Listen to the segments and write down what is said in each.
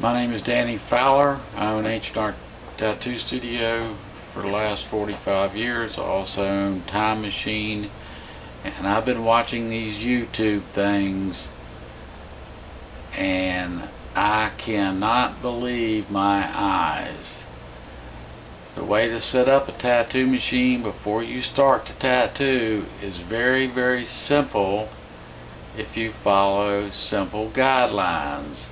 My name is Danny Fowler. I own H&R Tattoo Studio for the last 45 years. I also own Time Machine, and I've been watching these YouTube things and I cannot believe my eyes. The way to set up a tattoo machine before you start to tattoo is very, very simple if you follow simple guidelines.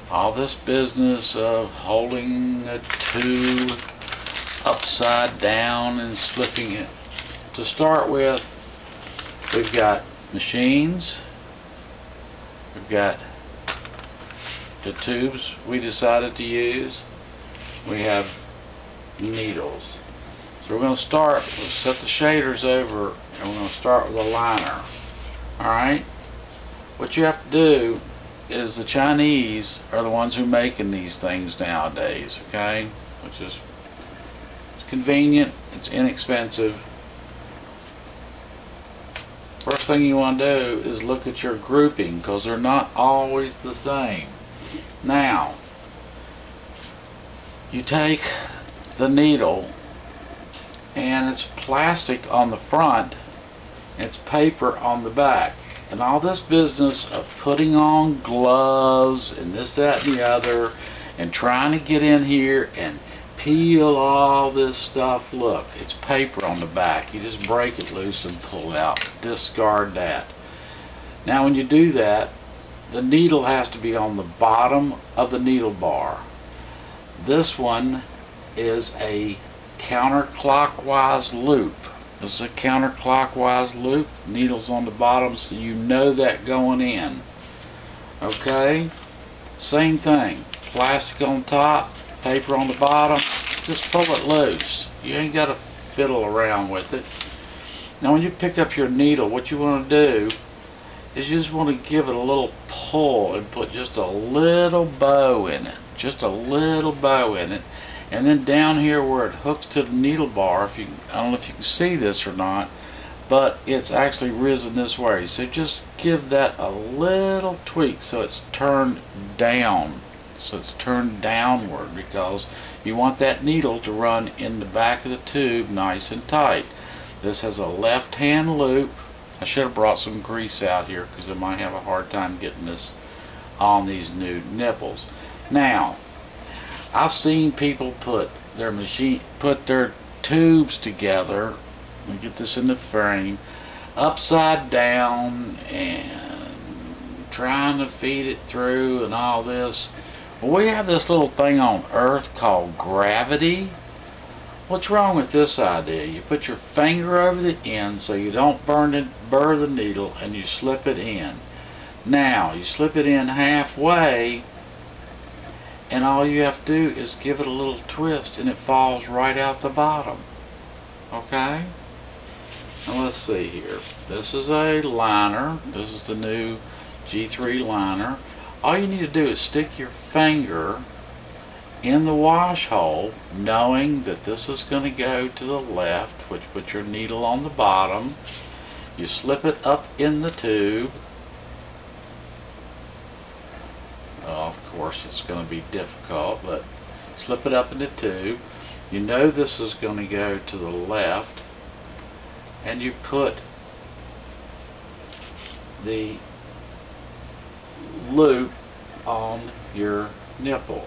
All this business of holding a tube upside down and slipping it. To start with, we've got machines, we've got the tubes we decided to use, we have needles. So we're going to start, we'll set the shaders over, and we're going to start with a liner. Alright? What you have to do is, the Chinese are the ones who are making these things nowadays, okay? Which is, it's convenient, it's inexpensive. First thing you want to do is look at your grouping, because they're not always the same. Now, you take the needle, and it's plastic on the front, it's paper on the back. And all this business of putting on gloves and this, that, and the other, and trying to get in here and peel all this stuff, look, it's paper on the back. You just break it loose and pull it out. Discard that. Now when you do that, the needle has to be on the bottom of the needle bar. This one is a counterclockwise loop. This is a counterclockwise loop. Needle's on the bottom, so you know that going in. Okay? Same thing. Plastic on top, paper on the bottom. Just pull it loose. You ain't got to fiddle around with it. Now when you pick up your needle, what you want to do is you just want to give it a little pull and put just a little bow in it. Just a little bow in it. And then down here where it hooks to the needle bar, if you, I don't know if you can see this or not, but it's actually risen this way. So just give that a little tweak so it's turned down. So it's turned downward, because you want that needle to run in the back of the tube nice and tight. This has a left hand loop. I should have brought some grease out here because I might have a hard time getting this on these new nipples. Now, I've seen people put their tubes together. Let me get this in the frame, upside down and trying to feed it through and all this. Well, we have this little thing on Earth called gravity. What's wrong with this idea? You put your finger over the end so you don't burr the needle, and you slip it in. Now, you slip it in halfway, and all you have to do is give it a little twist and it falls right out the bottom. Okay? Now let's see here. This is a liner. This is the new G3 liner. All you need to do is stick your finger in the wash hole, knowing that this is going to go to the left, which puts your needle on the bottom. You slip it up in the tube. Of course it's going to be difficult, but slip it up in the tube. You know this is going to go to the left, and you put the loop on your nipple.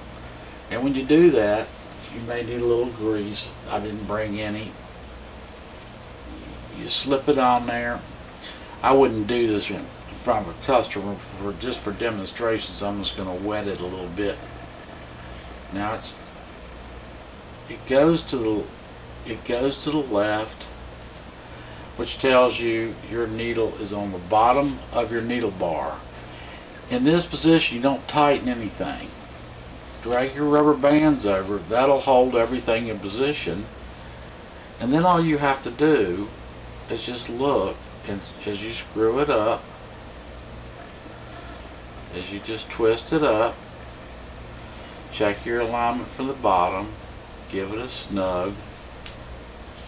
And when you do that, you may need a little grease. I didn't bring any. You slip it on there. I wouldn't do this in front of a customer just for demonstrations. I'm just going to wet it a little bit. Now it goes to the left, which tells you your needle is on the bottom of your needle bar. In this position, you don't tighten anything. Drag your rubber bands over. That'll hold everything in position. And then all you have to do is just look, and as you screw it up, as you just twist it up, check your alignment from the bottom, give it a snug,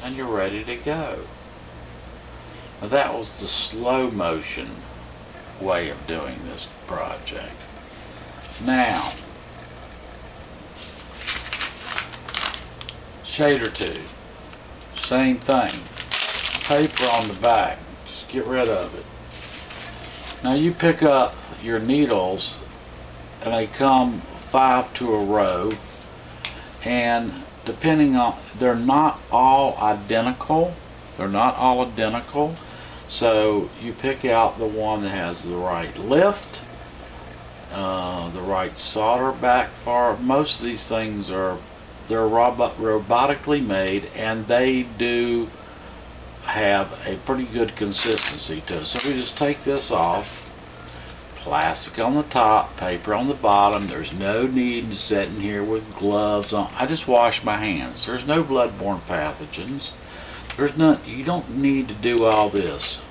and you're ready to go. Now that was the slow motion way of doing this project. Now, shade or two. Same thing. Paper on the back. Just get rid of it. Now you pick up your needles and they come 5 to a row, and depending on, they're not all identical. They're not all identical. So you pick out the one that has the right lift, the right solder back for. Most of these things they're robotically made, and they do have a pretty good consistency to it. So we just take this off. Plastic on the top, paper on the bottom. There's no need to sit in here with gloves on. I just wash my hands. There's no bloodborne pathogens. There's none. You don't need to do all this.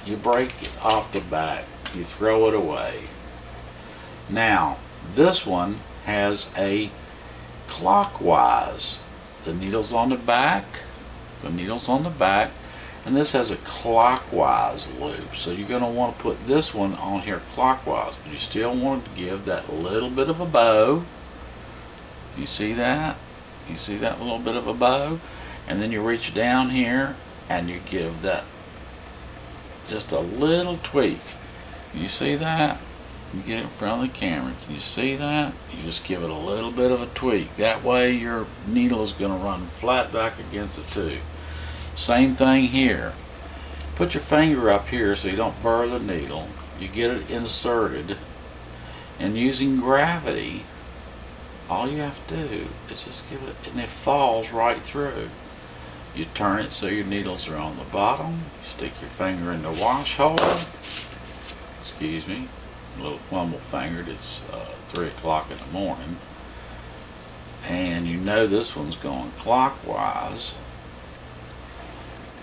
You break it off the back. You throw it away. Now, this one has a clockwise. The needle's on the back. The needle's on the back. And this has a clockwise loop. So you're going to want to put this one on here clockwise. But you still want to give that little bit of a bow. You see that? You see that little bit of a bow? And then you reach down here and you give that just a little tweak. You see that? You get it in front of the camera. Can you see that? You just give it a little bit of a tweak. That way your needle is going to run flat back against the tube. Same thing here. Put your finger up here so you don't burr the needle. You get it inserted, and using gravity, all you have to do is just give it, and it falls right through. You turn it so your needles are on the bottom. You stick your finger in the wash hole. Excuse me, a little mumble fingered. It's 3 o'clock in the morning, and you know this one's going clockwise.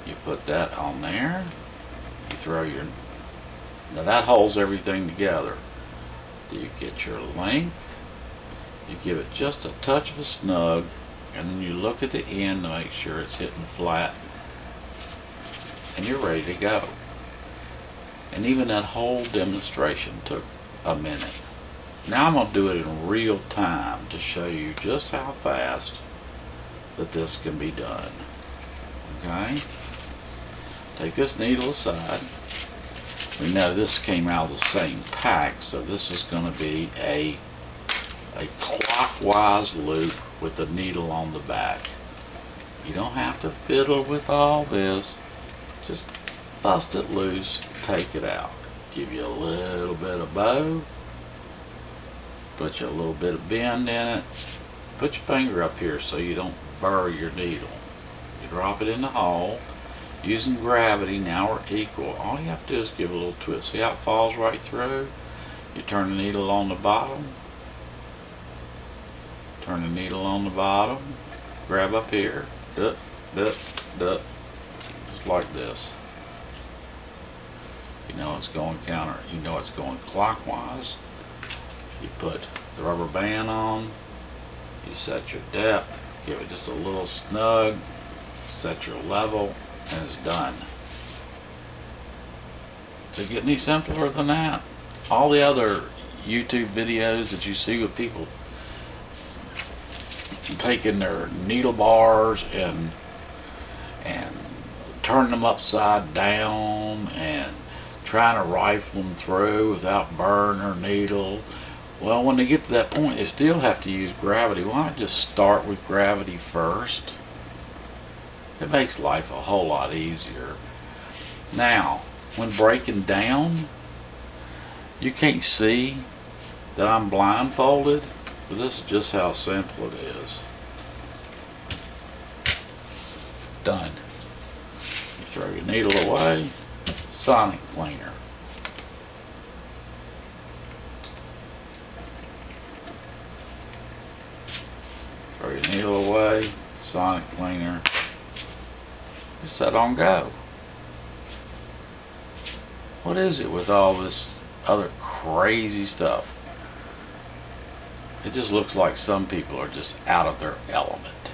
You put that on there. You throw your, now that holds everything together. You get your length. You give it just a touch of a snug, and then you look at the end to make sure it's hitting flat, and you're ready to go. And even that whole demonstration took a minute. Now I'm going to do it in real time to show you just how fast that this can be done. Okay? Take this needle aside. We know this came out of the same pack, so this is going to be a clockwise loop with the needle on the back. You don't have to fiddle with all this. Just bust it loose, take it out. Give you a little bit of bow. Put you a little bit of bend in it. Put your finger up here so you don't burr your needle. You drop it in the hole. Using gravity, now we're equal. All you have to do is give it a little twist. See how it falls right through? You turn the needle on the bottom. Turn the needle on the bottom. Grab up here. Duck, duck, duck. Just like this. You know it's going counter. You know it's going clockwise. You put the rubber band on. You set your depth. Give it just a little snug. Set your level. And it's done. To get any simpler than that, all the other YouTube videos that you see with people taking their needle bars and turning them upside down and trying to rifle them through without burning their needle, well, when they get to that point, they still have to use gravity. Why not just start with gravity first? It makes life a whole lot easier. Now, when breaking down, you can't see that I'm blindfolded, but this is just how simple it is. Done. You throw your needle away, sonic cleaner. Throw your needle away, sonic cleaner. Just set on go. What is it with all this other crazy stuff? It just looks like some people are just out of their element.